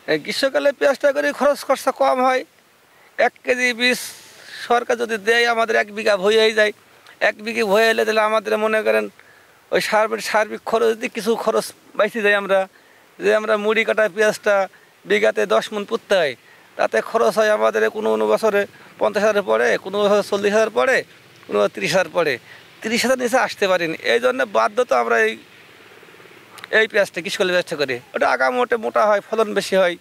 গ্রীষ্মকালে পেঁয়াজটা করে খরচ খরচা কম হয়। 1 কেজি বীজ সরকার যদি দেয় আমাদের 1 বিঘা হয়ে যায়। 1 বিঘে হয়ে এলে তাহলে আমাদের মনে করেন ওই সার্বিক খরচ যদি কিছু খরচ বেঁচে যায় আমরা মুড়ি কাটা পেঁয়াজটা বিঘাতে 10 মণ পুঁততে হয়, তাতে খরচ হয় আমাদের কোনো বছরে 50,000 পড়ে, কোনো বছরে 40,000 পড়ে, কোনো 30,000 পড়ে। 30,000 নিচে আসতে পারিনি, এই জন্য বাধ্যত আমরা এই পেঁয়াজটা গ্রীষ্মকালে পেঁয়াজটা করি। ওটা মোটা হয়, ফলন বেশি হয়।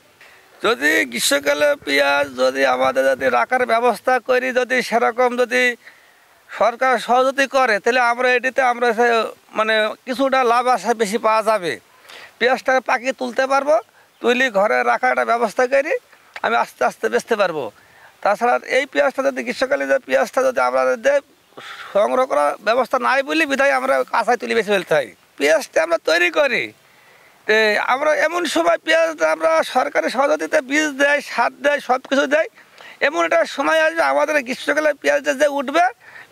যদি গ্রীষ্মকালে পেঁয়াজ যদি আমাদের যদি রাখার ব্যবস্থা করি, যদি সেরকম যদি সরকার সহযোগিতা করে, তাহলে আমরা এটিতে মানে কিছুটা লাভ বেশি পাওয়া যাবে। পেঁয়াজটাকে পাকিয়ে তুলতে পারবো, তুলি ঘরে রাখার একটা ব্যবস্থা করি, আমি আস্তে আস্তে বেচতে পারবো। তাছাড়া এই পেঁয়াজটা যদি গ্রীষ্মকালে যে পেঁয়াজটা যদি আমরা সংগ্রহ করার ব্যবস্থা নাই বলি বিধায় আমরা কাঁচায় তুলি বেছে ফেলতে হয়। পেঁয়াজটা আমরা তৈরি করি, তো আমরা এমন সময় পেঁয়াজটা আমরা সরকারি সহযোগিতা বীজ দেয়, সার দেয়, সব কিছু দেয়। এমন একটা সময় আসবে আমাদের গ্রীষ্মকালে পেঁয়াজটা যে উঠবে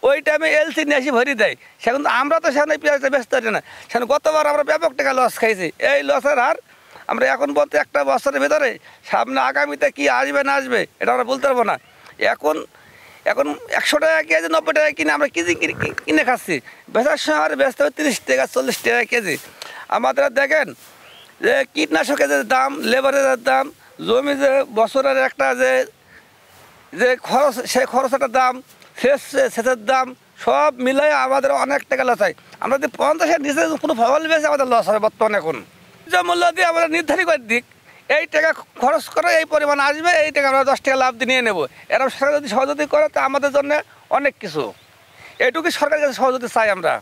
ওই টাইমে এলসি নিয়ে এসে ভরি দেয়। সেখানে আমরা তো সেখানে পেঁয়াজটা বেচতে পারি না। সেখানে গতবার আমরা ব্যাপক টাকা লস খাইছি। এই লসের হার আমরা এখন বলতে একটা বছরের ভিতরে সামনে আগামীতে কি আসবে না আসবে এটা আমরা বলতে পারবো না। এখন 100 টাকা কেজি, 90 টাকা কিনে আমরা কেজি কিনে খাচ্ছি। বেচার সময় আর বেচতে হবে 30 টাকা, 40 টাকা কেজি। আমাদের দেখেন যে কীটনাশকের যে দাম, লেবারের দাম, জমি যে বছরের একটা যে খরচ, সেই খরচের দাম, সেচের দাম সব মিলাই আমাদের অনেক টাকা লস হয়। আমরা যদি 50-এর নিচে কোনো ফসল বেশি আমাদের লস হয় বর্তমানে। এখন যে মূল্য দিয়ে আমরা নির্ধারিত করে দিক, এই টাকা খরচ করে এই পরিমাণ আসবে, এই টাকা আমরা 10 টাকা লাভ দিয়ে নিয়ে নেবো। এরা সরকার যদি সহযোগিতা করে তা আমাদের জন্য অনেক কিছু। এইটুকু সরকারের কাছে সহযোগিতা চাই আমরা।